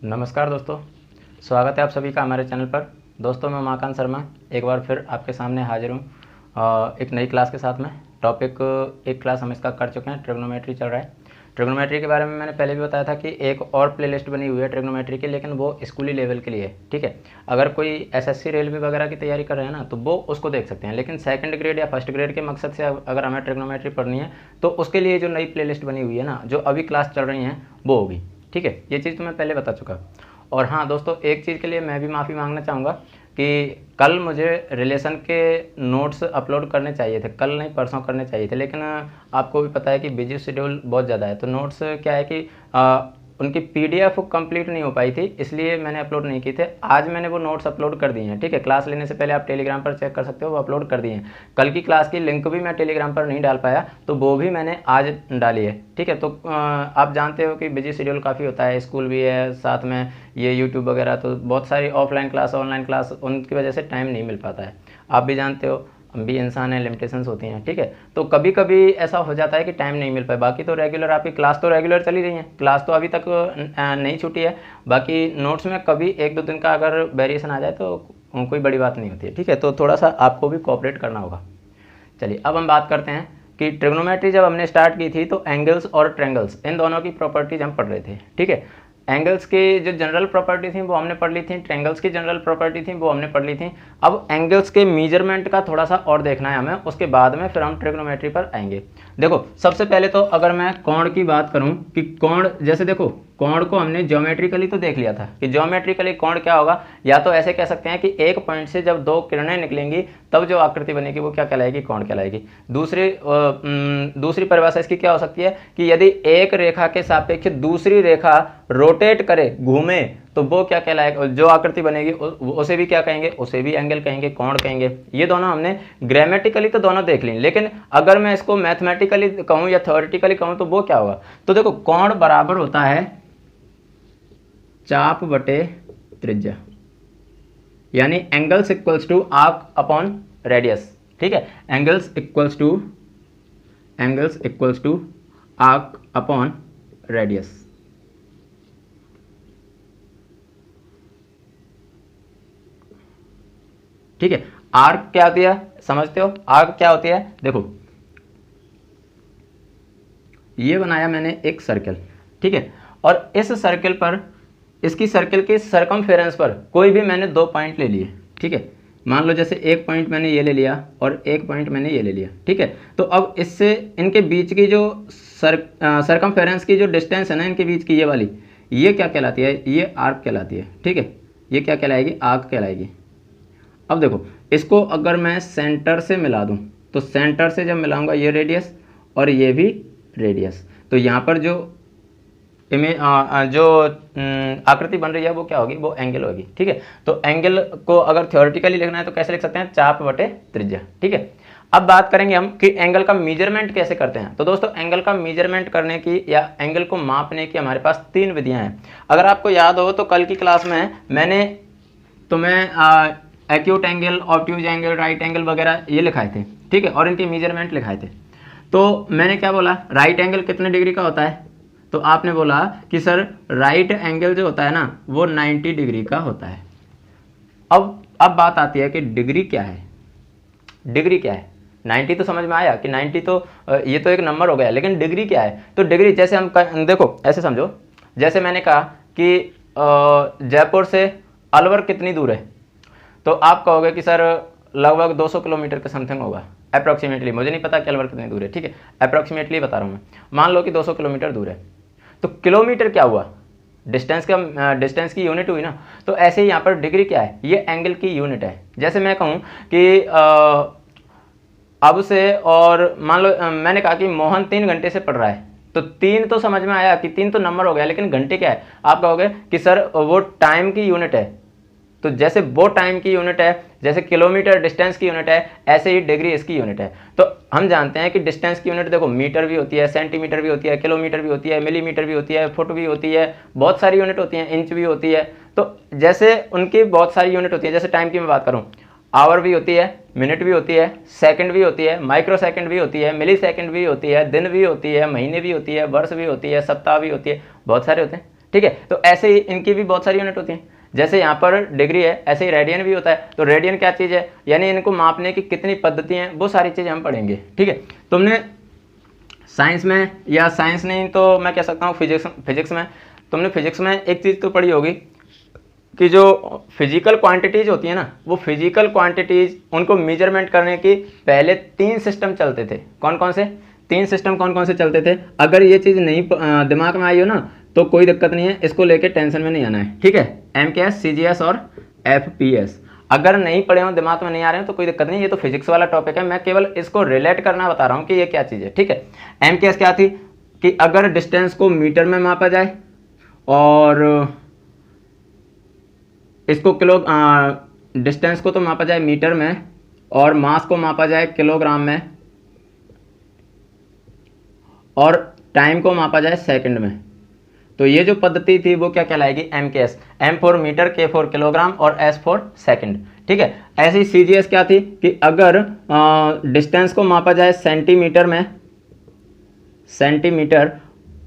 नमस्कार दोस्तों, स्वागत है आप सभी का हमारे चैनल पर। दोस्तों मैं उमाकांत शर्मा एक बार फिर आपके सामने हाजिर हूँ एक नई क्लास के साथ में। टॉपिक एक क्लास हम इसका कर चुके हैं, ट्रिग्नोमेट्री चल रहा है। ट्रिग्नोमेट्री के बारे में मैंने पहले भी बताया था कि एक और प्लेलिस्ट बनी हुई है ट्रिग्नोमेट्री की, लेकिन वो स्कूली लेवल के लिए है। ठीक है, अगर कोई एसएससी रेलवे वगैरह की तैयारी कर रहे हैं ना, तो वो उसको देख सकते हैं। लेकिन सेकंड ग्रेड या फर्स्ट ग्रेड के मकसद से अगर हमें ट्रिग्नोमेट्री पढ़नी है तो उसके लिए जो नई प्लेलिस्ट बनी हुई है ना, जो अभी क्लास चल रही हैं वो होगी। ठीक है, ये चीज़ तो मैं पहले बता चुका। और हाँ दोस्तों, एक चीज़ के लिए मैं भी माफ़ी मांगना चाहूँगा कि कल मुझे रिलेशन के नोट्स अपलोड करने चाहिए थे, कल नहीं परसों करने चाहिए थे, लेकिन आपको भी पता है कि बिजी शेड्यूल बहुत ज़्यादा है। तो नोट्स क्या है कि उनकी पीडीएफ कंप्लीट नहीं हो पाई थी, इसलिए मैंने अपलोड नहीं की थे। आज मैंने वो नोट्स अपलोड कर दिए हैं। ठीक है, क्लास लेने से पहले आप टेलीग्राम पर चेक कर सकते हो, वो अपलोड कर दिए हैं। कल की क्लास की लिंक भी मैं टेलीग्राम पर नहीं डाल पाया, तो वो भी मैंने आज डाली है। ठीक है, तो आप जानते हो कि बिजी शेड्यूल काफ़ी होता है, स्कूल भी है साथ में, ये यूट्यूब वगैरह, तो बहुत सारी ऑफलाइन क्लास ऑनलाइन क्लास, उनकी वजह से टाइम नहीं मिल पाता है। आप भी जानते हो, हम भी इंसान हैं, लिमिटेशंस होती हैं। ठीक है, तो कभी कभी ऐसा हो जाता है कि टाइम नहीं मिल पाए। बाकी तो रेगुलर आपकी क्लास तो रेगुलर चली रही है, क्लास तो अभी तक नहीं छूटी है। बाकी नोट्स में कभी एक दो दिन का अगर वेरिएशन आ जाए तो कोई बड़ी बात नहीं होती है। ठीक है, तो थोड़ा सा आपको भी कोऑपरेट करना होगा। चलिए अब हम बात करते हैं कि ट्रिग्नोमेट्री जब हमने स्टार्ट की थी तो एंगल्स और ट्रेंगल्स, इन दोनों की प्रॉपर्टीज हम पढ़ रहे थे। ठीक है, एंगल्स की जो जनरल प्रॉपर्टी थी वो हमने पढ़ ली थी, ट्रेंगल्स की जनरल प्रॉपर्टी थी वो हमने पढ़ ली थी। अब एंगल्स के मेजरमेंट का थोड़ा सा और देखना है हमें, उसके बाद में फिर हम ट्रिग्नोमेट्री पर आएंगे। देखो सबसे पहले तो अगर मैं कोण की बात करूं कि कोण, जैसे देखो कोण को हमने ज्योमेट्रिकली तो देख लिया था कि ज्योमेट्रिकली कोण क्या होगा। या तो ऐसे कह सकते हैं कि एक पॉइंट से जब दो किरणें निकलेंगी तब जो आकृति बनेगी वो क्या कहलाएगी, कोण कहलाएगी। दूसरी परिभाषा इसकी क्या हो सकती है कि यदि एक रेखा के सापेक्ष दूसरी रेखा रोटेट करे, घूमे, तो वो क्या कहलाएगा, जो आकृति बनेगी उसे भी क्या कहेंगे, उसे भी एंगल कहेंगे, कोण कहेंगे। ये दोनों हमने ग्रामेटिकली तो दोनों देख ली, लेकिन अगर मैं इसको मैथमेटिकली कहूँ या थ्योरेटिकली कहूँ तो वो क्या होगा। तो देखो कोण बराबर होता है चाप बटे त्रिज्या, यानी angles equals to arc upon radius. ठीक है, angles equals to arc upon radius. ठीक है, आर्क क्या होती है समझते हो, आर्क क्या होती है। देखो ये बनाया मैंने एक सर्कल, ठीक है, और इस सर्कल पर, इसकी सर्कल के सरकमफेरेंस पर कोई भी मैंने दो पॉइंट ले लिए। ठीक है, मान लो जैसे एक पॉइंट मैंने ये ले लिया और एक पॉइंट मैंने ये ले लिया। ठीक है, तो अब इससे इनके बीच की जो सरकमफेरेंस की जो डिस्टेंस है ना इनके बीच की, ये वाली, ये क्या कहलाती है, ये आर्क कहलाती है। ठीक है, ये क्या कहलाएगी, आर्क कहलाएगी। अब देखो इसको अगर मैं सेंटर से मिला दूं, तो सेंटर से जब मिलाऊंगा ये रेडियस और ये भी रेडियस, तो यहाँ पर जो जो आकृति बन रही है वो क्या होगी, वो एंगल होगी। ठीक है, तो एंगल को अगर थ्योरेटिकली लिखना है तो कैसे लिख सकते हैं, चाप बटे त्रिज्या। ठीक है, अब बात करेंगे हम कि एंगल का मेजरमेंट कैसे करते हैं। तो दोस्तों एंगल का मेजरमेंट करने की या एंगल को मापने की हमारे पास तीन विधियां हैं। अगर आपको याद हो तो कल की क्लास में मैंने तुम्हें acute angle, obtuse angle, right angle वगैरह ये लिखाए थे। ठीक है, और इनके मेजरमेंट लिखाए थे। तो मैंने क्या बोला, राइट एंगल कितने डिग्री का होता है, तो आपने बोला कि सर राइट एंगल जो होता है ना वो 90 डिग्री का होता है। अब बात आती है कि डिग्री क्या है, डिग्री क्या है। 90 तो समझ में आया कि 90 तो ये तो एक नंबर हो गया, लेकिन डिग्री क्या है। तो डिग्री जैसे हम देखो ऐसे समझो, जैसे मैंने कहा कि जयपुर से अलवर कितनी दूर है, तो आप कहोगे कि सर लगभग 200 किलोमीटर के समथिंग होगा अप्रॉक्सीमेटली। मुझे नहीं पता कि अलवर कितनी दूर है, ठीक है, अप्रॉक्सीमेटली बता रहा हूँ मैं। मान लो कि 200 किलोमीटर दूर है, तो किलोमीटर क्या हुआ, डिस्टेंस की यूनिट हुई ना। तो ऐसे ही यहाँ पर डिग्री क्या है, ये एंगल की यूनिट है। जैसे मैं कहूँ कि अब से, और मान लो मैंने कहा कि मोहन 3 घंटे से पढ़ रहा है, तो 3 तो समझ में आया कि 3 तो नंबर हो गया, लेकिन घंटे क्या है। आप कहोगे कि सर वो टाइम की यूनिट है। तो जैसे वो टाइम की यूनिट है, जैसे किलोमीटर डिस्टेंस की यूनिट है, ऐसे ही डिग्री इसकी यूनिट है। तो हम जानते हैं कि डिस्टेंस की यूनिट देखो मीटर भी होती है, सेंटीमीटर भी होती है, किलोमीटर भी होती है, मिलीमीटर भी होती है, फुट भी होती है, बहुत सारी यूनिट होती हैं, इंच भी होती है। तो जैसे उनकी बहुत सारी यूनिट होती है, जैसे टाइम की मैं बात करूँ, आवर भी होती है, मिनट भी होती है, सेकंड भी होती है, माइक्रो सेकंड भी होती है, मिली सेकंड भी होती है, दिन भी होती है, महीने भी होती है, वर्ष भी होती है, सप्ताह भी होती है, बहुत सारे होते हैं। ठीक है। तो ऐसे ही इनकी भी बहुत सारी यूनिट होती हैं, जैसे यहाँ पर डिग्री है ऐसे ही रेडियन भी होता है। तो रेडियन क्या चीज़ है, यानी इनको मापने की कितनी पद्धति हैं, वो सारी चीज़ें हम पढ़ेंगे, ठीक है। तुमने साइंस में, या साइंस नहीं तो मैं कह सकता हूँ फिजिक्स में, तुमने फिजिक्स में एक चीज़ तो पढ़ी होगी कि जो फिजिकल क्वांटिटीज़ होती है ना, वो फिजिकल क्वांटिटीज़ उनको मेजरमेंट करने की पहले 3 सिस्टम चलते थे। कौन कौन से 3 सिस्टम कौन कौन से चलते थे? अगर ये चीज़ नहीं दिमाग में आई हो ना तो कोई दिक्कत नहीं है, इसको लेके टेंशन में नहीं आना है, ठीक है। MKS, CGS और FPS अगर नहीं पढ़े हो, दिमाग में नहीं आ रहे हो तो कोई दिक्कत नहीं, ये तो फिजिक्स वाला टॉपिक है, मैं केवल इसको रिलेट करना बता रहा हूँ कि ये क्या चीज़ है, ठीक है। MKS क्या थी कि अगर डिस्टेंस को मीटर में मापा जाए और इसको डिस्टेंस को तो मापा जाए मीटर में और मास को मापा जाए किलोग्राम में और टाइम को मापा जाए सेकंड में, तो ये जो पद्धति थी वो क्या कहलाएगी? MKS। M for metre, K for kilogram और S फॉर सेकंड, ठीक है। ऐसी CGS क्या थी कि अगर डिस्टेंस को मापा जाए सेंटीमीटर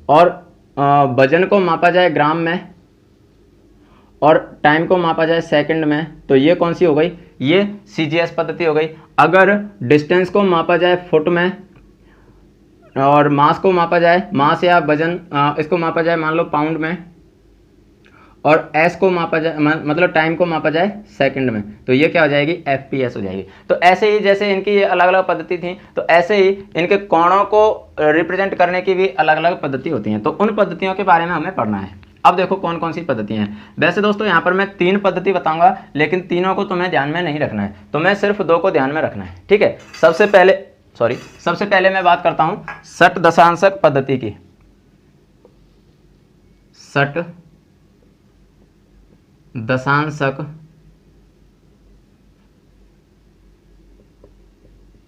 और वजन को मापा जाए ग्राम में और टाइम को मापा जाए सेकंड में, तो ये कौन सी हो गई? ये CGS पद्धति हो गई। अगर डिस्टेंस को मापा जाए फुट में और मास को मापा जाए, मास या वजन इसको मापा जाए मान लो पाउंड में और S को मापा जाए मतलब टाइम को मापा जाए सेकंड में, तो ये क्या हो जाएगी? FPS हो जाएगी। तो ऐसे ही जैसे इनकी ये अलग अलग पद्धति थी, तो ऐसे ही इनके कोणों को रिप्रेजेंट करने की भी अलग अलग पद्धति होती हैं, तो उन पद्धतियों के बारे में हमें पढ़ना है। अब देखो कौन कौन सी पद्धतियाँ हैं। वैसे दोस्तों यहाँ पर मैं 3 पद्धति बताऊंगा, लेकिन तीनों को तुम्हें ध्यान में नहीं रखना है, तुम्हें सिर्फ 2 को ध्यान में रखना है, ठीक है। सबसे पहले मैं बात करता हूँ षट दशांशक पद्धति की। षट दशांशक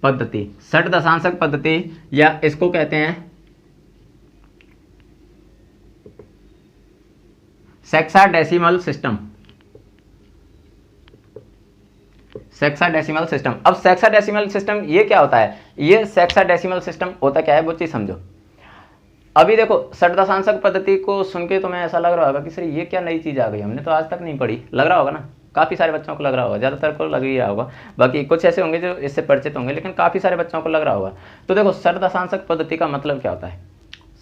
पद्धति, षट दशांशक पद्धति या इसको कहते हैं सेक्साडेसिमल सिस्टम। Sexagesimal system. अब सेक्साडेसिमल सिस्टम ये क्या होता है? ये सेक्साडेसिमल सिस्टम होता क्या है वो चीज समझो। अभी देखो षट दशांशक पद्धति को सुन के तुम्हें ऐसा लग रहा होगा कि सर ये क्या नई चीज आ गई, हमने तो आज तक नहीं पढ़ी, लग रहा होगा ना। काफ़ी सारे बच्चों को लग रहा होगा, ज़्यादातर को लग ही रहा होगा, बाकी कुछ ऐसे होंगे जो इससे परिचित होंगे, लेकिन काफ़ी सारे बच्चों को लग रहा होगा। तो देखो षट दशांशक पद्धति का मतलब क्या होता है?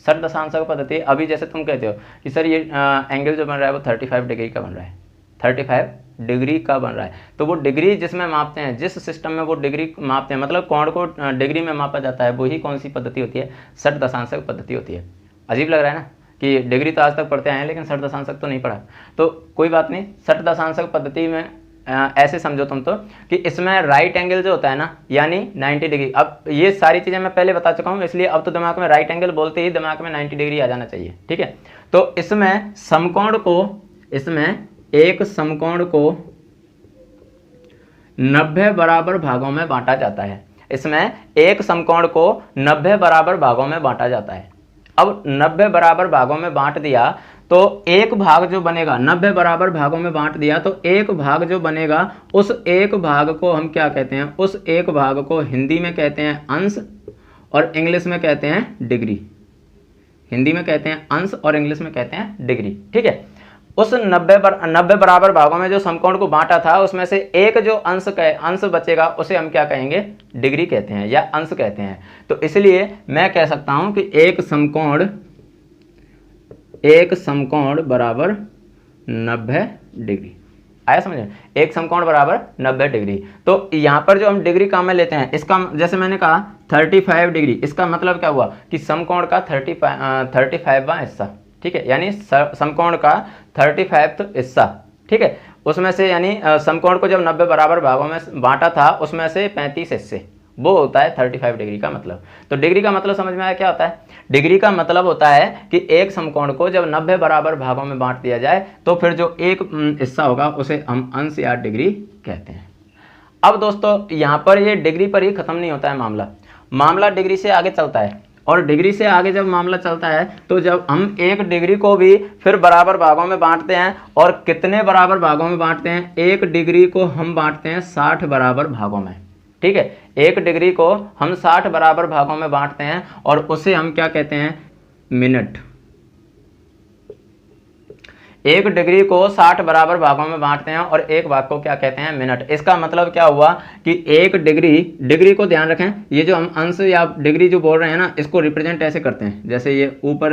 षट दशांशक पद्धति, अभी जैसे तुम कहते हो कि सर ये एंगल जो बन रहा है वो 35 डिग्री का बन रहा है, 35 डिग्री का बन रहा है, तो वो डिग्री जिसमें मापते हैं, जिस सिस्टम में वो डिग्री मापते हैं, मतलब कोण को डिग्री में मापा जाता है, वही कौन सी पद्धति होती है? षट दशांशक पद्धति होती है। अजीब लग रहा है ना कि डिग्री तो आज तक पढ़ते आए हैं लेकिन षट दशांशक तो नहीं पढ़ा, तो कोई बात नहीं। षट दशांशक पद्धति में ऐसे समझो तुम तो कि इसमें राइट एंगल जो होता है ना, यानी 90 डिग्री। अब ये सारी चीज़ें मैं पहले बता चुका हूँ, इसलिए अब तो दिमाग में राइट एंगल बोलते ही दिमाग में 90 डिग्री आ जाना चाहिए, ठीक है। तो इसमें समकोण को, इसमें एक समकोण को 90 बराबर भागों में बांटा जाता है। इसमें एक समकोण को 90 बराबर भागों में बांटा जाता है। अब 90 बराबर भागों में बांट दिया तो एक भाग जो बनेगा, 90 बराबर भागों में बांट दिया तो एक भाग जो बनेगा, उस एक भाग को हम क्या कहते हैं? उस एक भाग को हिंदी में कहते हैं अंश और इंग्लिश में कहते हैं डिग्री। हिंदी में कहते हैं अंश और इंग्लिश में कहते हैं डिग्री, ठीक है। उस 90 बराबर भागों में जो समकोण को बांटा था उसमें से एक जो अंश बचेगा उसे हम क्या कहेंगे? डिग्री कहते हैं या अंश कहते हैं। तो इसलिए मैं कह सकता हूं कि एक समकोण बराबर 90 डिग्री। आया समझ में? एक समकोण बराबर 90 डिग्री। तो यहाँ पर जो हम डिग्री काम में लेते हैं, इसका जैसे मैंने कहा 35 डिग्री, इसका मतलब क्या हुआ कि समकोण का 35वां हिस्सा, ठीक है, यानी समकोण का 35वां हिस्सा, ठीक है। उसमें से यानी समकोण को जब 90 बराबर भागों में बांटा था उसमें से 35 हिस्से, वो होता है 35 डिग्री का मतलब। तो डिग्री का मतलब समझ में आया क्या होता है? डिग्री का मतलब होता है कि एक समकोण को जब 90 बराबर भागों में बांट दिया जाए तो फिर जो एक हिस्सा होगा उसे हम अंश या डिग्री कहते हैं। अब दोस्तों यहाँ पर ये डिग्री पर ही खत्म नहीं होता है मामला डिग्री से आगे चलता है। और डिग्री से आगे जब मामला चलता है तो जब हम एक डिग्री को भी फिर बराबर भागों में बांटते हैं, और कितने बराबर भागों में बांटते हैं? एक डिग्री को हम बांटते हैं 60 बराबर भागों में, ठीक है। एक डिग्री को हम 60 बराबर भागों में बांटते हैं और उसे हम क्या कहते हैं? मिनट। 1 डिग्री को 60 बराबर भागों में बांटते हैं और एक भाग को क्या कहते हैं, मिनट। इसका मतलब क्या हुआ कि 1 डिग्री को ध्यान रखें, ये जो हम अंश या डिग्री जो बोल रहे हैं ना, इसको रिप्रेजेंट ऐसे करते हैं, जैसे ये ऊपर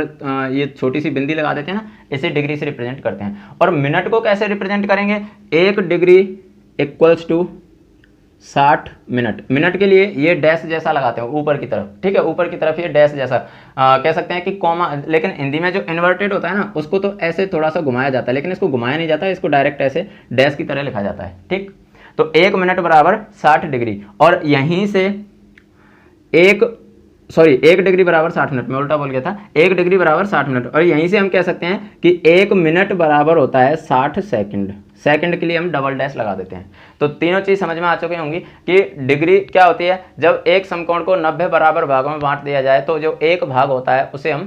ये छोटी सी बिंदी लगा देते हैं ना, इसे डिग्री से रिप्रेजेंट करते हैं। और मिनट को कैसे रिप्रेजेंट करेंगे, 1 degree equals to 60 minute. Minute के लिए ये डैश जैसा लगाते हैं ऊपर की तरफ, ठीक है, ऊपर की तरफ ये डैश जैसा कह सकते हैं कि कॉमा, लेकिन हिंदी में जो इन्वर्टेड होता है ना, उसको तो ऐसे थोड़ा सा घुमाया जाता है, लेकिन इसको घुमाया नहीं जाता, इसको डायरेक्ट ऐसे डैश की तरह लिखा जाता है, ठीक। तो 1 मिनट बराबर 60 डिग्री, और यहीं से 1 डिग्री बराबर 60 मिनट, मैं उल्टा बोल गया था, 1 डिग्री बराबर 60 मिनट, और यहीं से हम कह सकते हैं कि 1 मिनट बराबर होता है 60 सेकंड। सेकंड के लिए हम डबल डैश लगा देते हैं। तो तीनों चीज समझ में आ चुकी होंगी कि डिग्री क्या होती है। जब एक समकोण को 90 बराबर भागों में बांट दिया जाए तो जो एक भाग होता है उसे हम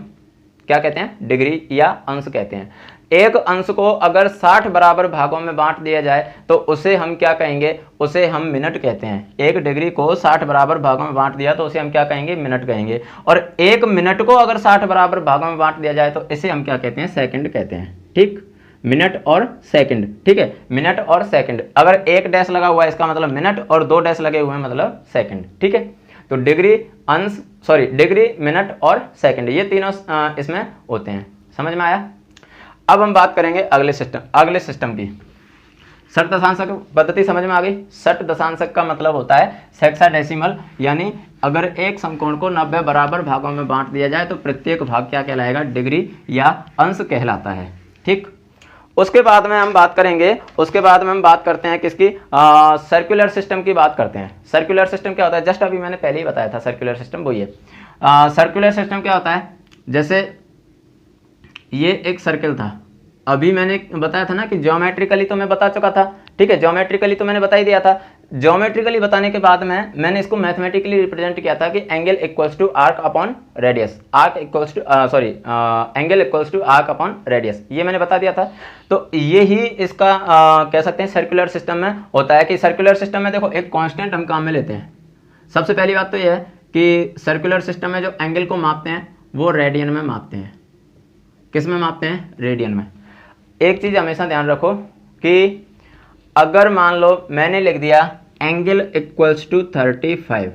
क्या कहते हैं, डिग्री या अंश कहते हैं। एक अंश को अगर 60 बराबर भागों में बांट दिया जाए तो उसे हम क्या कहेंगे, उसे हम मिनट कहते हैं। 1 डिग्री को 60 बराबर भागों में बांट दिया तो उसे हम क्या कहेंगे, मिनट कहेंगे। और 1 मिनट को अगर 60 बराबर भागों में बांट दिया जाए तो इसे हम क्या कहते हैं, सेकंड कहते हैं, ठीक। मिनट और सेकंड, ठीक है, मिनट और सेकंड। अगर एक डैश लगा हुआ है इसका मतलब मिनट, और 2 डैश लगे हुए हैं मतलब सेकंड, ठीक है। तो डिग्री डिग्री, मिनट और सेकंड, ये तीनों इसमें होते हैं। समझ में आया। अब हम बात करेंगे अगले सिस्टम की। षट दशांशक पद्धति समझ में आ गई। षट दशांशक का मतलब होता है हेक्साडेसिमल, यानी अगर एक समकोण को 90 बराबर भागों में बांट दिया जाए तो प्रत्येक भाग क्या कहलाएगा, डिग्री या अंश कहलाता है, ठीक। उसके बाद में हम बात करते हैं किसकी, सर्कुलर सिस्टम की बात करते हैं। सर्कुलर सिस्टम क्या होता है, जस्ट अभी मैंने पहले ही बताया था, सर्कुलर सिस्टम वही है। सर्कुलर सिस्टम क्या होता है, जैसे ये एक सर्कल था, अभी मैंने बताया था ना कि ज्योमेट्रिकली तो मैं बता चुका था, ठीक है, ज्योमेट्रिकली तो मैंने बता ही दिया था। ज्योमेट्रिकली बताने के बाद में मैंने इसको मैथमेटिकली रिप्रेजेंट किया था कि angle equals to arc upon radius, angle equals to arc upon radius, ये मैंने बता दिया था। तो ये ही इसका कह सकते हैं सर्कुलर सिस्टम में होता है कि सर्कुलर सिस्टम में देखो एक कांस्टेंट हम काम में लेते हैं। सबसे पहली बात तो यह है कि सर्कुलर सिस्टम में जो एंगल को मापते हैं वो रेडियन में मापते हैं। किस में मापते हैं, रेडियन में। एक चीज हमेशा ध्यान रखो कि अगर मान लो मैंने लिख दिया एंगल इक्वल्स टू 35,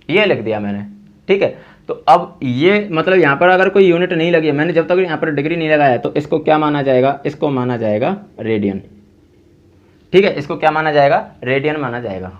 ये लिख दिया मैंने, ठीक है, तो अब ये मतलब यहाँ पर अगर कोई यूनिट नहीं लगी है, मैंने जब तक यहाँ पर डिग्री नहीं लगाया तो इसको क्या माना जाएगा, इसको माना जाएगा रेडियन, ठीक है, इसको क्या माना जाएगा, रेडियन माना जाएगा।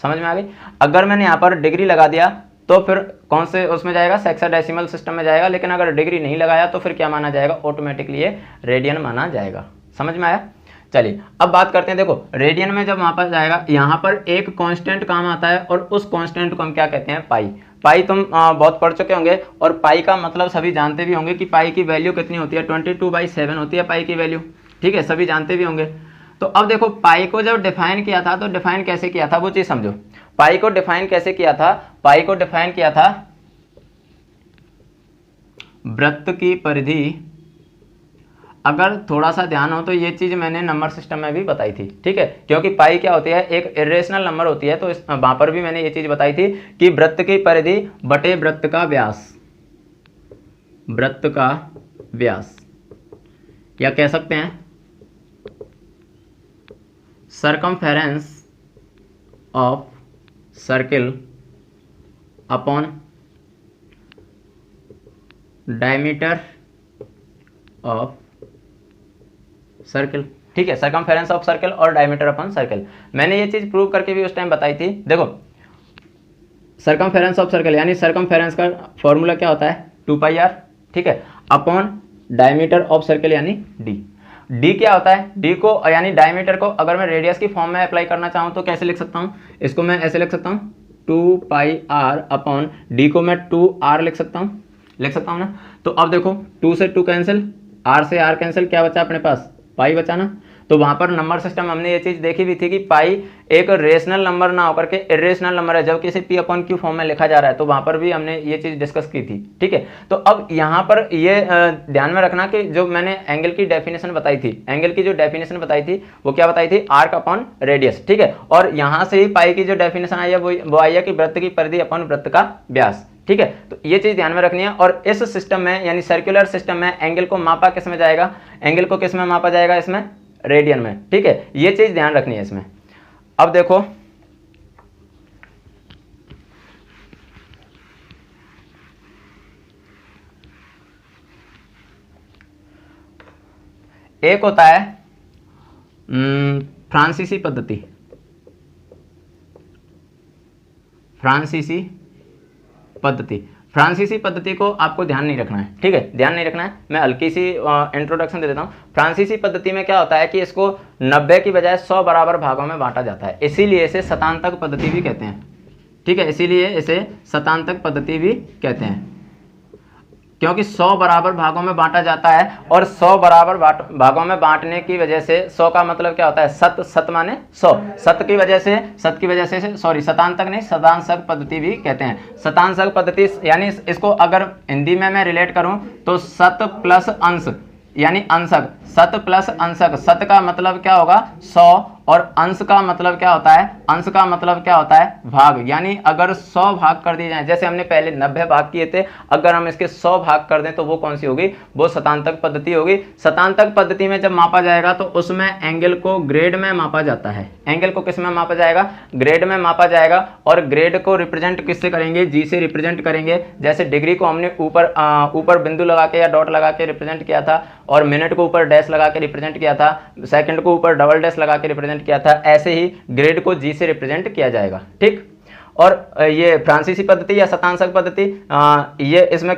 समझ में आ गई। अगर मैंने यहाँ पर डिग्री लगा दिया तो फिर कौन से उसमें जाएगा, हेक्साडेसिमल सिस्टम में जाएगा, लेकिन अगर डिग्री नहीं लगाया तो फिर क्या माना जाएगा, ऑटोमेटिकली ये रेडियन माना जाएगा। समझ में आया। चलिए अब बात करते हैं, देखो रेडियन में जब वापस जाएगा यहाँ पर एक कांस्टेंट काम आता है और उस कांस्टेंट को हम क्या कहते हैं, पाई। पाई तुम बहुत पढ़ चुके होंगे और पाई का मतलब सभी जानते भी होंगे कि पाई की वैल्यू कितनी होती है, 22/7 होती है पाई की वैल्यू, ठीक है, सभी जानते भी होंगे। तो अब देखो पाई को जब डिफाइन किया था तो डिफाइन कैसे किया था वो चीज समझो। पाई को डिफाइन कैसे किया था, पाई को डिफाइन किया था वृत्त की परिधि। अगर थोड़ा सा ध्यान हो तो ये चीज मैंने नंबर सिस्टम में भी बताई थी, ठीक है, क्योंकि पाई क्या होती है, एक इरेशनल नंबर होती है, तो वहां पर भी मैंने ये चीज बताई थी कि वृत्त की परिधि बटे वृत्त का व्यास, वृत्त का व्यास, या कह सकते हैं circumference of circle upon diameter of circle, ठीक है, सर्कमफेरेंस ऑफ सर्किल और डायमीटर अपॉन सर्किल। मैंने ये चीज प्रूव करके भी उस टाइम बताई थी। देखो सर्कमफेरेंस ऑफ सर्किल यानी सर्कमफेरेंस का फॉर्मूला क्या होता है, 2πr, ठीक है, अपॉन डायमीटर ऑफ सर्किल यानी d। d क्या होता है, d को यानी डायमीटर को अगर मैं रेडियस की फॉर्म में अप्लाई करना चाहूँ तो कैसे लिख सकता हूँ, इसको मैं ऐसे लिख सकता हूँ 2πr अपॉन d को मैं 2r लिख सकता हूँ ना। तो अब देखो 2 से 2 कैंसिल, r से r कैंसिल, क्या बचा अपने पास, पाई बचा ना। तो वहां पर नंबर सिस्टम हमने ये चीज देखी भी थी कि पाई एक रेशनल नंबर ना होकर के इरेशनल नंबर है, जब किसी p अपॉन q फॉर्म में लिखा जा रहा है, तो वहां पर भी हमने ये चीज डिस्कस की थी, ठीक है। तो अब यहाँ पर ये ध्यान में रखना कि जो मैंने एंगल की डेफिनेशन बताई थी, एंगल की जो डेफिनेशन बताई थी वो क्या बताई थी, आर्क अपॉन रेडियस, ठीक है। और यहाँ से ही पाई की जो डेफिनेशन आई है वो आई है कि वृत्त की परिधि अपॉन वृत्त का व्यास, ठीक है। तो ये चीज़ ध्यान में रखनी है। और इस सिस्टम में यानी सर्कुलर सिस्टम में एंगल को मापा किस में जाएगा, एंगल को किस में मापा जाएगा, इसमें रेडियन में, ठीक है। ये चीज़ ध्यान रखनी है इसमें। अब देखो एक होता है फ्रांसीसी पद्धति, फ्रांसीसी पद्धति। फ्रांसीसी पद्धति को आपको ध्यान नहीं रखना है, ठीक है, ध्यान नहीं रखना है। मैं हल्की सी इंट्रोडक्शन दे देता हूँ। फ्रांसीसी पद्धति में क्या होता है कि इसको 90 की बजाय 100 बराबर भागों में बांटा जाता है, इसीलिए इसे शतांतक पद्धति भी कहते हैं, ठीक है, इसीलिए इसे शतांतक पद्धति भी कहते हैं, क्योंकि 100 बराबर भागों में बांटा जाता है। और 100 बराबर भागों में बांटने की वजह से 100 का मतलब क्या होता है, सत, सत माने 100, सत की वजह से सॉरी शतांतक नहीं, शतांशक पद्धति भी कहते हैं। शतांशक पद्धति यानी इसको अगर हिंदी में मैं रिलेट करूं तो सत प्लस अंश यानी अंशक, सत प्लस अंशक। सत का मतलब क्या होगा 100 और अंश का मतलब क्या होता है, अंश का मतलब क्या होता है भाग। यानी अगर 100 भाग कर दिए जाए, जैसे हमने पहले 90 भाग किए थे, अगर हम इसके 100 भाग कर दें तो वो कौन सी होगी, वो शतांतक पद्धति होगी। शतांतक पद्धति में जब मापा जाएगा तो उसमें एंगल को ग्रेड में मापा जाता है। एंगल को किस में मापा जाएगा, ग्रेड में मापा जाएगा। और ग्रेड को रिप्रेजेंट किससे करेंगे, जी से रिप्रेजेंट करेंगे। जैसे डिग्री को हमने ऊपर बिंदु लगा के या डॉट लगा के रिप्रेजेंट किया था, और मिनट को ऊपर डैश लगा के रिप्रेजेंट किया था, सेकंड को ऊपर डबल डैश लगा के रिप्रेजेंट किया था, ऐसे ही ग्रेड को जी से रिप्रेजेंट किया जाएगा, ठीक। और ये फ्रांसीसी पद्धति या शतांशक पद्धति, ये इसमें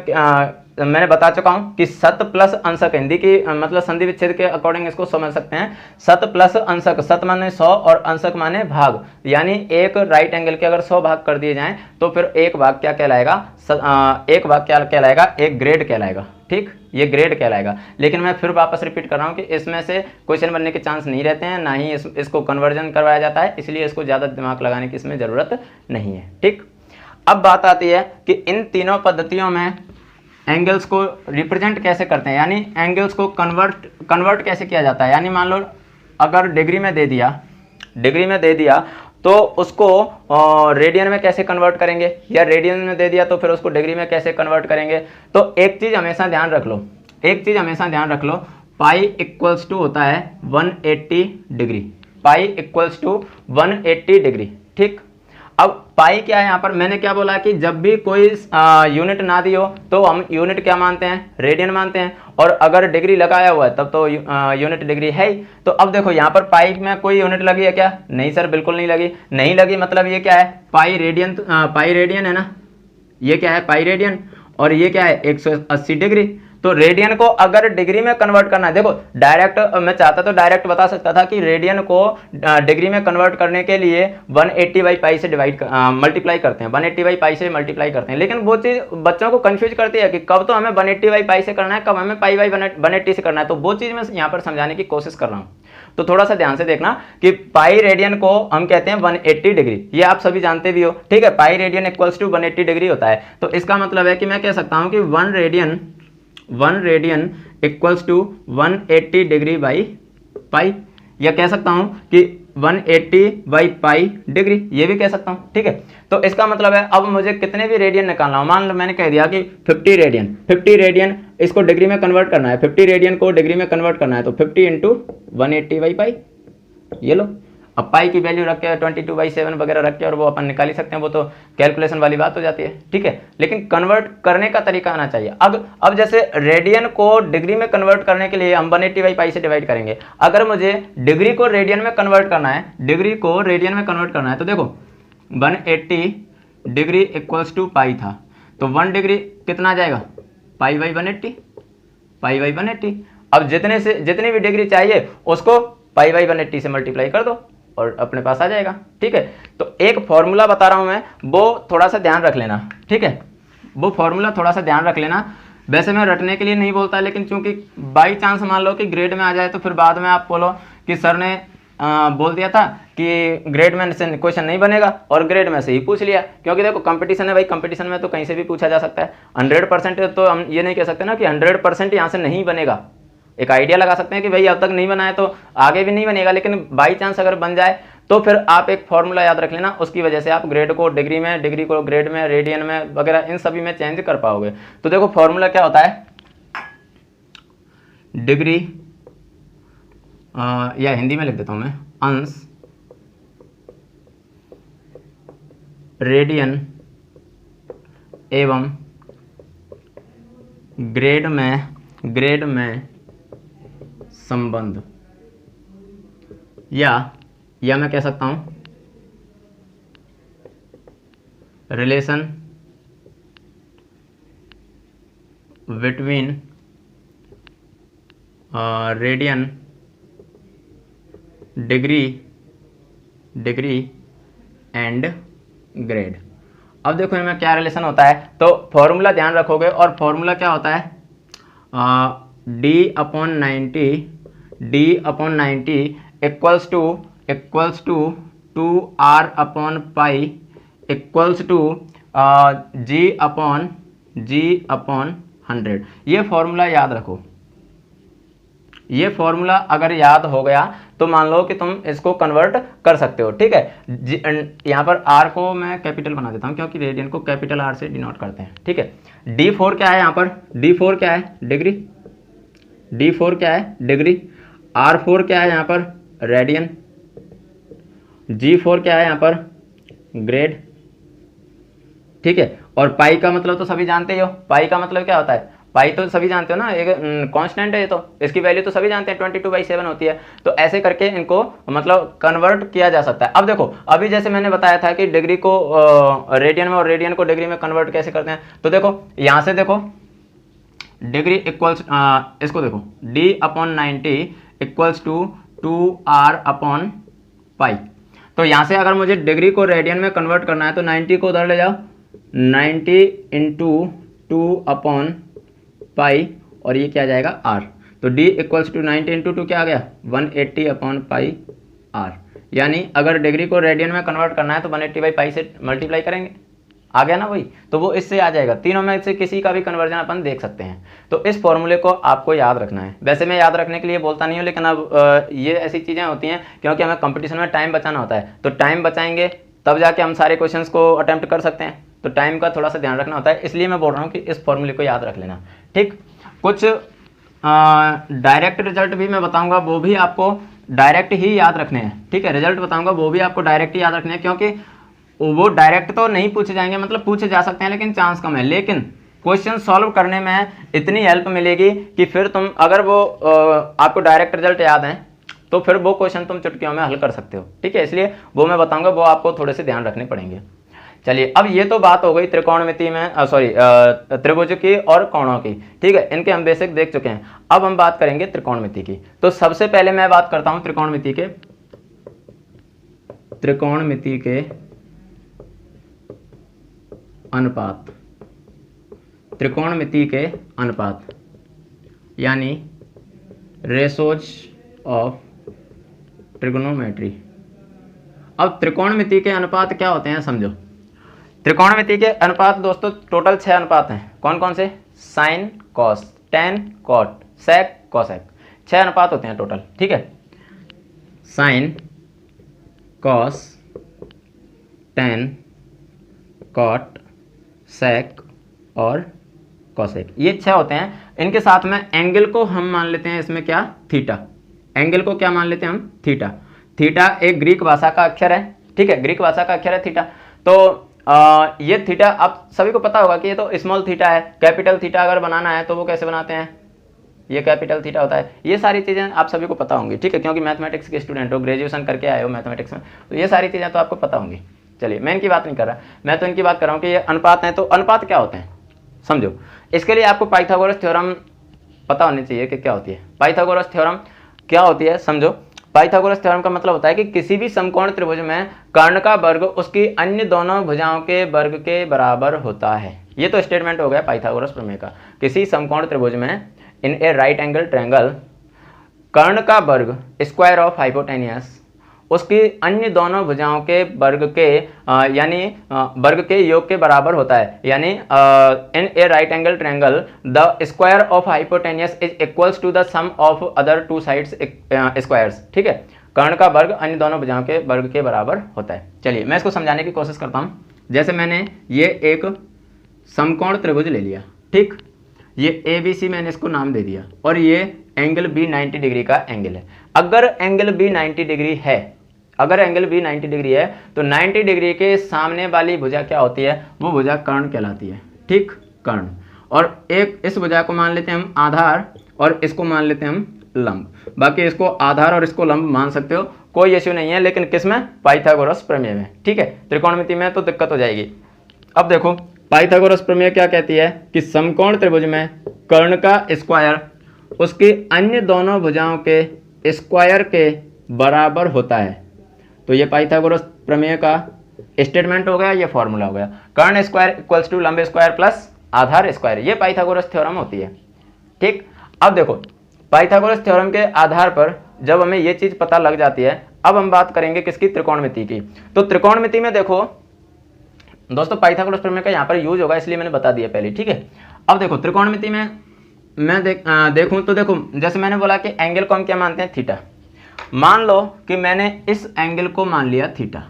मैंने बता चुका हूं कि सत प्लस अंशक, हिंदी की मतलब संधि विच्छेद के अकॉर्डिंग इसको समझ सकते हैं। सत प्लस अंशक, सत माने 100 और अंशक माने भाग। यानी एक राइट एंगल के अगर 100 भाग कर दिए जाएं तो फिर एक भाग क्या कहलाएगा, एक भाग क्या कहलाएगा, एक ग्रेड कहलाएगा, ठीक, ये ग्रेड कहलाएगा। लेकिन मैं फिर वापस रिपीट कर रहा हूँ कि इसमें से क्वेश्चन बनने के चांस नहीं रहते हैं, ना ही इसको कन्वर्जन करवाया जाता है, इसलिए इसको ज़्यादा दिमाग लगाने की इसमें ज़रूरत नहीं है, ठीक। अब बात आती है कि इन तीनों पद्धतियों में एंगल्स को रिप्रेजेंट कैसे करते हैं, यानी एंगल्स को कन्वर्ट कैसे किया जाता है। यानी मान लो अगर डिग्री में दे दिया तो उसको रेडियन में कैसे कन्वर्ट करेंगे, या रेडियन में दे दिया तो फिर उसको डिग्री में कैसे कन्वर्ट करेंगे। तो एक चीज़ हमेशा ध्यान रख लो, पाई इक्वल्स टू होता है 180 degree, pi equals to 180 degree, ठीक। अब पाई क्या है, यहाँ पर मैंने क्या बोला कि जब भी कोई यूनिट ना दी हो तो हम यूनिट क्या मानते हैं, रेडियन मानते हैं। और अगर डिग्री लगाया हुआ है तब तो यूनिट डिग्री है ही। तो अब देखो यहाँ पर पाई में कोई यूनिट लगी है क्या, नहीं सर, बिल्कुल नहीं लगी। मतलब ये क्या है, पाई रेडियन है ना, ये क्या है पाई रेडियन, और ये क्या है 180 डिग्री। तो रेडियन को अगर डिग्री में कन्वर्ट करना है, देखो डायरेक्ट मैं चाहता तो डायरेक्ट बता सकता था कि रेडियन को डिग्री में कन्वर्ट करने के लिए 180 बाई पाई से मल्टीप्लाई करते हैं, 180 बाई पाई से मल्टीप्लाई करते हैं। लेकिन वो चीज़ बच्चों को कंफ्यूज करती है कि कब तो हमें 180 बाई पाई से करना है, कब हमें पाई बाई 180 से करना है। तो वो चीज़ मैं यहाँ पर समझाने की कोशिश कर रहा हूँ। तो थोड़ा सा ध्यान से देखना कि पाई रेडियन को हम कहते हैं 180 डिग्री, ये आप सभी जानते भी हो, ठीक है। Pi radian equals to 180 degree होता है। तो इसका मतलब है कि मैं कह सकता हूँ कि 1 radian equals to 180 degree by pi, या कह सकता हूं कि 180 बाई पाई डिग्री, ये भी कह सकता हूं, ठीक है। तो इसका मतलब है अब मुझे कितने भी रेडियन निकालना हो, मान लो मैंने कह दिया कि 50 रेडियन इसको डिग्री में कन्वर्ट करना है, 50 रेडियन को डिग्री में कन्वर्ट करना है, तो 50 इंटू 180 बाई पाई, ये लो। अब पाई की वैल्यू रख के 22/7 वगैरह रख के और वो अपन निकाल ही सकते हैं, वो तो कैलकुलेशन वाली बात हो जाती है, ठीक है। लेकिन कन्वर्ट करने का तरीका आना चाहिए। अब जैसे रेडियन को डिग्री में कन्वर्ट करने के लिए हम 180/पाई से डिवाइड करेंगे। अगर मुझे डिग्री को रेडियन में कन्वर्ट करना है, तो देखो 180 डिग्री इक्वल्स टू पाई था, तो 1 डिग्री कितना आ जाएगा, पाई बाई 180। अब जितनी भी डिग्री चाहिए उसको पाई बाई 180 से मल्टीप्लाई कर दो और अपने पास आ जाएगा, ठीक है। तो एक फॉर्मूला बता रहा हूं मैं, वो थोड़ा सा ध्यान रख लेना, ठीक है। वो फॉर्मूला थोड़ा सा ध्यान रख लेना। वैसे मैं रटने के लिए नहीं बोलता, लेकिन चूंकि बाई चांस मान लो कि ग्रेड में आ जाए तो फिर बाद में आप बोलो कि सर ने बोल दिया था कि ग्रेड में से क्वेश्चन नहीं बनेगा और ग्रेड में से ही पूछ लिया। क्योंकि देखो कंपटीशन है भाई, कंपटीशन में तो कहीं से भी पूछा जा सकता है। 100% तो हम ये नहीं कह सकते ना कि 100% यहाँ से नहीं बनेगा। एक आइडिया लगा सकते हैं कि भाई अब तक नहीं बना है तो आगे भी नहीं बनेगा, लेकिन बाई चांस अगर बन जाए तो फिर आप एक फॉर्मूला याद रख लेना, उसकी वजह से आप ग्रेड को डिग्री में, डिग्री को ग्रेड में, रेडियन में वगैरह इन सभी में चेंज कर पाओगे। तो देखो फॉर्मूला क्या होता है, डिग्री या हिंदी में लिख देता हूं मैं, अंश रेडियन एवं ग्रेड में संबंध, या मैं कह सकता हूं relation between radian, degree and grade. अब देखो इनमें क्या रिलेशन होता है, तो फॉर्मूला ध्यान रखोगे, और फॉर्मूला क्या होता है, d/90 इक्वल्स टू 2r/पाई इक्वल्स टू g/100। ये फॉर्मूला याद रखो। ये फॉर्मूला अगर याद हो गया तो मान लो कि तुम इसको कन्वर्ट कर सकते हो, ठीक है। यहाँ पर r को मैं कैपिटल बना देता हूँ क्योंकि रेडियन को कैपिटल R से डिनोट करते हैं, ठीक है। d4 क्या है यहाँ पर, d4 क्या है, डिग्री, d4 क्या है, डिग्री, r4 क्या है यहाँ पर, रेडियन, g4 क्या है यहाँ पर, ग्रेड, ठीक है। और पाई का मतलब तो सभी जानते हो, पाई का मतलब क्या होता है, पाई तो सभी जानते हो ना, एक कांस्टेंट है ये, तो इसकी वैल्यू तो सभी जानते हैं 22/7 होती है। तो ऐसे करके इनको मतलब कन्वर्ट किया जा सकता है। अब देखो अभी जैसे मैंने बताया था कि डिग्री को रेडियन में और रेडियन को डिग्री में कन्वर्ट कैसे करते हैं, तो देखो यहाँ से देखो डिग्री इक्वल्स, इसको देखो d/90 इक्वल्स टू 2r/पाई। तो यहाँ से अगर मुझे डिग्री को रेडियन में कन्वर्ट करना है तो 90 को उधर ले जाओ, 90 इंटू 2/पाई, और ये क्या आ जाएगा r। तो d इक्वल्स टू 90 इंटू 2 क्या आ गया, 180/पाई r। यानी अगर डिग्री को रेडियन में कन्वर्ट करना है तो 180/पाई से मल्टीप्लाई करेंगे, आ गया ना वही, तो वो इससे आ जाएगा। तीनों में से किसी का भी कन्वर्जन अपन देख सकते हैं। तो इस फॉर्मूले को आपको याद रखना है। वैसे मैं याद रखने के लिए बोलता नहीं हूँ, लेकिन अब ये ऐसी चीज़ें होती हैं क्योंकि हमें कंपटीशन में टाइम बचाना होता है, तो टाइम बचाएंगे तब जाके हम सारे क्वेश्चंस को अटेम्प्ट कर सकते हैं। तो टाइम का थोड़ा सा ध्यान रखना होता है, इसलिए मैं बोल रहा हूँ कि इस फॉर्मूले को याद रख लेना, ठीक। कुछ डायरेक्ट रिजल्ट भी मैं बताऊँगा, वो भी आपको डायरेक्ट ही याद रखने हैं, ठीक है। रिजल्ट बताऊँगा वो भी आपको डायरेक्ट ही याद रखने हैं, क्योंकि वो डायरेक्ट तो नहीं पूछे जाएंगे, मतलब पूछे जा सकते हैं लेकिन चांस कम है। लेकिन क्वेश्चन सॉल्व करने में इतनी हेल्प मिलेगी कि फिर तुम अगर वो आपको डायरेक्ट रिजल्ट याद है तो फिर वो क्वेश्चन तुम चुटकियों में हल कर सकते हो, ठीक है। इसलिए वो मैं बताऊंगा, वो आपको थोड़े से ध्यान रखने पड़ेंगे। चलिए, अब ये तो बात हो गई त्रिकोणमिति में, त्रिभुज की और कोणों की, ठीक है। इनके हम बेसिक देख चुके हैं। अब हम बात करेंगे त्रिकोणमिति की। तो सबसे पहले मैं बात करता हूं त्रिकोणमिति के अनुपात, त्रिकोणमिति के अनुपात, यानी रेशोज ऑफ ट्रिग्नोमेट्री। अब त्रिकोणमिति के अनुपात क्या होते हैं समझो। त्रिकोणमिति के अनुपात दोस्तों टोटल 6 अनुपात हैं। कौन कौन से, sine cos, tan cot, sec cosec, 6 अनुपात होते हैं टोटल, ठीक है। Sine cos tan cot sec और कॉसेक, ये 6 होते हैं। इनके साथ में एंगल को हम मान लेते हैं इसमें क्या, थीटा। एंगल को क्या मान लेते हैं हम, थीटा। थीटा एक ग्रीक भाषा का अक्षर है, ठीक है, ग्रीक भाषा का अक्षर है थीटा। तो ये थीटा आप सभी को पता होगा कि ये तो स्मॉल थीटा है। कैपिटल थीटा अगर बनाना है तो वो कैसे बनाते हैं, ये कैपिटल थीटा होता है। ये सारी चीज़ें आप सभी को पता होंगी, ठीक है, क्योंकि मैथमेटिक्स के स्टूडेंट हो, ग्रेजुएशन करके आए हो मैथमेटिक्स में, तो ये सारी चीज़ें तो आपको पता होंगी। चलिए, मैं इनकी बात नहीं कर रहा, मैं तो इनकी बात कर रहा हूँ कि ये अनुपात हैं। तो अनुपात क्या होते हैं समझो। इसके लिए आपको पाइथागोरस थ्योरम पता होनी चाहिए कि क्या होती है। पाइथागोरस थ्योरम क्या होती है समझो। पाइथागोरस थ्योरम का मतलब होता है कि किसी भी समकोण त्रिभुज में कर्ण का वर्ग उसकी अन्य दोनों भुजाओं के वर्ग के बराबर होता है। ये तो स्टेटमेंट हो गया पाइथागोरस प्रमेय का। किसी समकोण त्रिभुज में इन ए राइट एंगल ट्रायंगल कर्ण का वर्ग स्क्वायर ऑफ हाइपोटेनियस उसकी अन्य दोनों भुजाओं के वर्ग के यानी वर्ग के योग के बराबर होता है। यानी in a right angle triangle the square of hypotenuse is equals to the sum of other two sides squares, ठीक है। कर्ण का वर्ग अन्य दोनों भुजाओं के वर्ग के बराबर होता है। चलिए मैं इसको समझाने की कोशिश करता हूँ। जैसे मैंने ये एक समकोण त्रिभुज ले लिया, ठीक, ये ABC मैंने इसको नाम दे दिया, और ये एंगल B 90 डिग्री का एंगल है। अगर एंगल B 90 डिग्री है, अगर एंगल B 90 डिग्री है तो 90 डिग्री के सामने वाली भुजा क्या होती है, वो भुजा कर्ण कहलाती है, ठीक, कर्ण। और एक इस भुजा को मान लेते हैं हम आधार और इसको मान लेते हैं हम लंब। बाकी इसको आधार और इसको लंब मान सकते हो, कोई इश्यू नहीं है, लेकिन किसमें, पाइथागोरस प्रमेय में, ठीक है। त्रिकोणमिति में तो दिक्कत हो जाएगी। अब देखो पाइथागोरस प्रमेय क्या कहती है कि समकोण त्रिभुज में कर्ण का स्क्वायर उसकी अन्य दोनों भुजाओं के स्क्वायर के बराबर होता है। तो ये पाइथागोरस प्रमेय का स्टेटमेंट हो गया, ये फॉर्मूला हो गया। कर्ण स्क्वायर इक्वल्स टू लंब स्क्वायर प्लस आधार स्क्वायर, ये पाइथागोरस थ्योरम होती है, ठीक। अब देखो पाइथागोरस थ्योरम के आधार पर जब हमें ये चीज पता लग जाती है, अब हम बात करेंगे किसकी, त्रिकोणमिति की। तो त्रिकोणमिति में देखो दोस्तों पाइथागोरस प्रमेय का यहाँ पर यूज होगा, इसलिए मैंने बता दिया पहले, ठीक है। अब देखो त्रिकोणमिति में मैं देखूं तो देखो, जैसे मैंने बोला कि एंगल को हम क्या मानते हैं, थीटा। मान लो कि मैंने इस एंगल को मान लिया थीटा,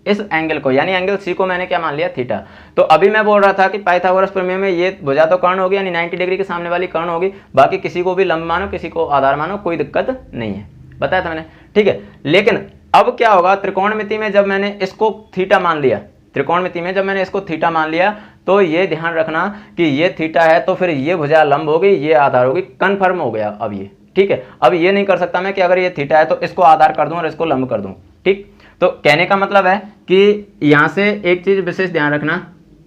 इस एंगल को यानी एंगल सी को मैंने क्या मान लिया, थीटा। तो अभी मैं बोल रहा था कि पाइथागोरस प्रमेय में ये भुजा तो कर्ण होगी, यानी 90 डिग्री के सामने वाली कर्ण होगी, बाकी किसी को भी लंब मानो, किसी को आधार मानो, कोई दिक्कत नहीं है, बताया था मैंने, ठीक है। लेकिन अब क्या होगा, त्रिकोणमिति में जब मैंने इसको थीटा मान लिया, त्रिकोणमिति में जब मैंने इसको थीटा मान लिया, तो ये ध्यान रखना कि ये थीटा है तो फिर ये भुजा लंब होगी, ये आधार होगी, कन्फर्म हो गया अब ये, ठीक है। अब ये नहीं कर सकता मैं कि अगर ये थीटा है तो इसको आधार कर दूं और इसको लंब कर दूं, ठीक। तो कहने का मतलब है कि यहां से एक चीज विशेष ध्यान रखना,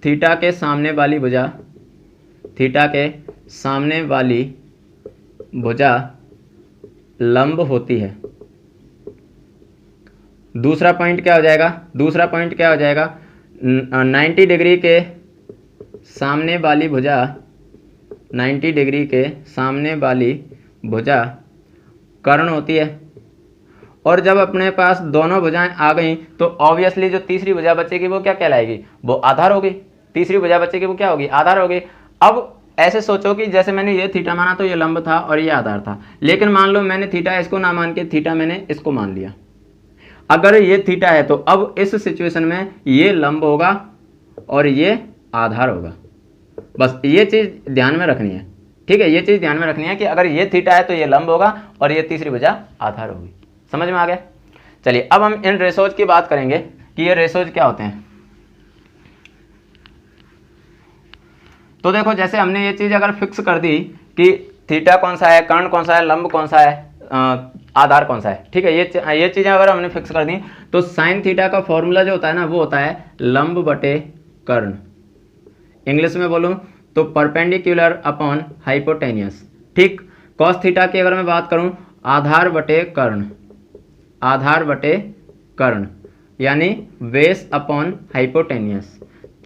थीटा के सामने वाली भुजा, थीटा के सामने वाली भुजा लंब होती है। दूसरा पॉइंट क्या हो जाएगा, दूसरा पॉइंट क्या हो जाएगा, 90 डिग्री के सामने वाली भुजा, 90 डिग्री के सामने वाली भुजा कर्ण होती है। और जब अपने पास दोनों भुजाएं आ गई तो ऑब्वियसली जो तीसरी भुजा बचेगी वो क्या कहलाएगी, वो आधार होगी। तीसरी भुजा बचेगी वो क्या होगी, आधार होगी। अब ऐसे सोचो कि जैसे मैंने ये थीटा माना तो ये लंब था और ये आधार था, लेकिन मान लो मैंने थीटा इसको ना मान के थीटा मैंने इसको मान लिया। अगर ये थीटा है तो अब इस सिचुएशन में ये लंब होगा और ये आधार होगा। बस ये चीज ध्यान में रखनी है, ठीक है। ये चीज ध्यान में रखनी है कि अगर ये थीटा है तो ये लंब होगा और ये तीसरी भुजा आधार होगी। समझ में आ गया। चलिए अब हम इन रेशोज की बात करेंगे कि ये रेशोज क्या होते हैं। तो देखो जैसे हमने ये चीज अगर फिक्स कर दी कि थीटा कौन सा है, कर्ण कौन सा है, लंब कौन सा है, आधार कौन सा है, ठीक है। ये चीजें अगर हमने फिक्स कर दी तो साइन थीटा का फॉर्मूला जो होता है ना वो होता है लंब बटे कर्ण। इंग्लिश में बोलूं तो परपेंडिकुलर अपॉन हाइपोटेनियस, ठीक। कॉस थीटा की अगर मैं बात करूं आधार बटे कर्ण, आधार बटे कर्ण यानी base upon hypotenuse.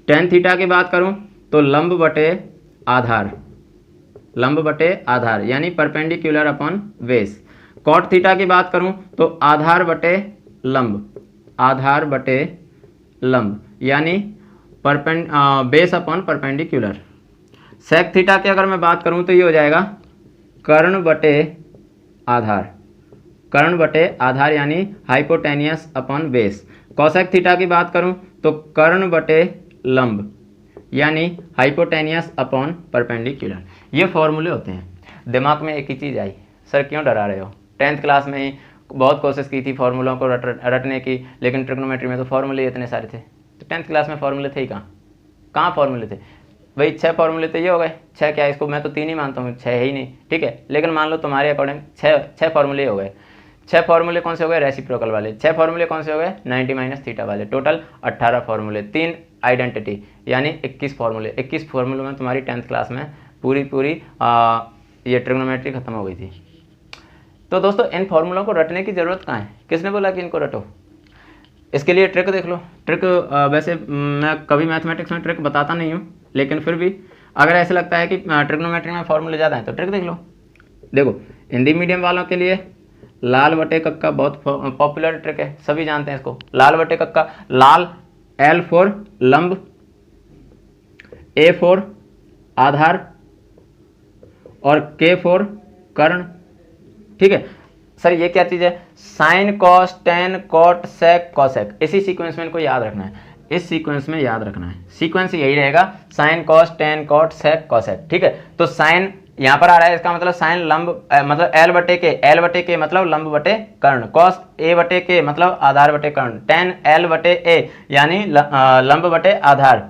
Tan theta की बात करूं तो लंब बटे आधार, लंब बटे आधार यानी perpendicular upon base. Cot theta की बात करूं तो आधार बटे लंब, आधार बटे लंब यानी base upon perpendicular. Sec theta की अगर मैं बात करूं तो ये हो जाएगा कर्ण बटे आधार, कर्ण बटे आधार यानी hypotenuse upon base. Cosec theta की बात करूं तो कर्ण बटे लंब यानी हाइपोटेनियस अपॉन परपेंडिकुलर। ये फॉर्मूले होते हैं। दिमाग में एक ही चीज़ आई, सर क्यों डरा रहे हो, 10th क्लास में ही बहुत कोशिश की थी फॉर्मूलों को रटने की, लेकिन ट्रिग्नोमेट्री में तो फॉर्मूले इतने सारे थे। तो 10th क्लास में फॉर्मूले थे ही कहाँ फॉर्मूले थे भाई, 6 फॉर्मूले तो ये हो गए। 6 क्या, इसको मैं तो 3 ही मानता हूँ, 6 है ही नहीं, ठीक है। लेकिन मान लो तुम्हारे अकॉर्डिंग 6 फॉर्मूले हो गए। 6 फॉर्मूले कौन से हो गए, रेसिप्रोकल वाले। 6 फॉर्मूले कौन से हो गए, 90 माइनस थीटा वाले। टोटल 18 फॉर्मूले, 3 आइडेंटिटी यानी 21 फॉर्मूले। 21 फॉर्मूलों में तुम्हारी 10th क्लास में पूरी ये ट्रिग्नोमेट्री खत्म हो गई थी। तो दोस्तों इन फॉर्मूलों को रटने की ज़रूरत कहाँ है, किसने बोला कि इनको रटो। इसके लिए ट्रिक देख लो। ट्रिक वैसे मैं कभी मैथमेटिक्स में ट्रिक बताता नहीं हूँ, लेकिन फिर भी अगर ऐसा लगता है कि ट्रिग्नोमेट्री में फॉर्मूले ज़्यादा हैं तो ट्रिक देख लो। देखो हिंदी मीडियम वालों के लिए लाल बटे कक्का बहुत पॉपुलर ट्रिक है, सभी जानते हैं इसको। लाल बटे कक्का, लाल L फॉर लंब, A फॉर आधार और K फॉर कर्ण, ठीक है। सर ये क्या चीज़ है, sine cos tan cot sec cosec, इसी सीक्वेंस में इनको याद रखना है, इस सीक्वेंस में याद रखना है, सीक्वेंस यही रहेगा sine cos tan cot sec cosec, ठीक है। तो साइन यहाँ पर आ रहा है, इसका मतलब साइन लंब मतलब एल बटे के मतलब लंब बटे कर्ण, कॉस ए बटे के मतलब आधार बटे कर्ण, टेन एल बटे ए यानी लंब बटे आधार।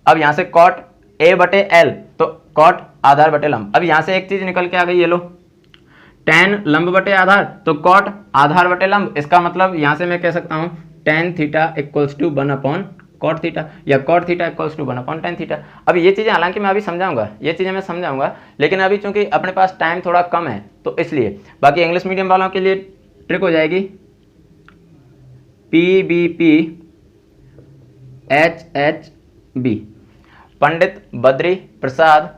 अब यहाँ से कॉट ए बटे एल तो कॉट आधार बटे लंब। अब यहाँ से एक चीज निकल के आ गई, ये लो टेन लंब बटे आधार तो कॉट आधार बटे लंब, इसका मतलब यहाँ से मैं कह सकता हूँ tan theta equals to 1 upon cot theta या cot theta equals to 1 upon tan theta. अब ये चीज़ें हालांकि मैं अभी समझाऊंगा, ये चीज़ें मैं समझाऊंगा, लेकिन अभी चूंकि अपने पास टाइम थोड़ा कम है तो इसलिए। बाकी इंग्लिश मीडियम वालों के लिए ट्रिक हो जाएगी PBP HHB, पंडित बद्री प्रसाद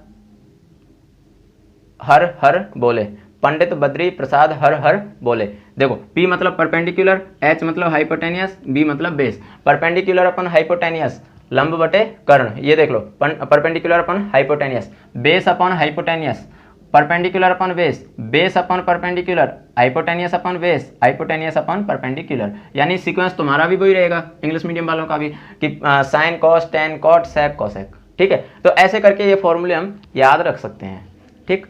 हर हर बोले, पंडित बद्री प्रसाद हर हर बोले। देखो P मतलब परपेंडिकुलर, H मतलब हाइपोटेनियस, B मतलब बेस। परपेंडिकुलर अपन हाइपोटेनियस लंब बटे कर्ण, ये देख लो perpendicular upon hypotenuse, base upon hypotenuse, perpendicular upon base, base upon perpendicular, hypotenuse upon base, hypotenuse upon perpendicular. यानी सीक्वेंस तुम्हारा भी वही रहेगा इंग्लिश मीडियम वालों का भी कि sine cos tan cot sec cosec, ठीक है। तो ऐसे करके ये फॉर्मूले हम याद रख सकते हैं, ठीक।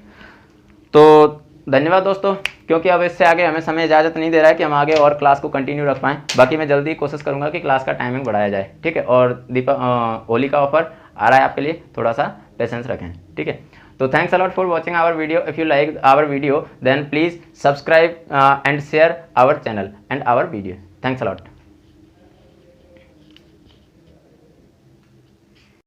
तो धन्यवाद दोस्तों, क्योंकि अब इससे आगे हमें समय इजाज़त नहीं दे रहा है कि हम आगे और क्लास को कंटिन्यू रख पाएँ। बाकी मैं जल्दी कोशिश करूंगा कि क्लास का टाइमिंग बढ़ाया जाए, ठीक है। और होली का ऑफर आ रहा है आपके लिए, थोड़ा सा पेशेंस रखें, ठीक है। तो thanks a lot for watching our video. If you like our video then please subscribe and share our channel and our video. Thanks allot.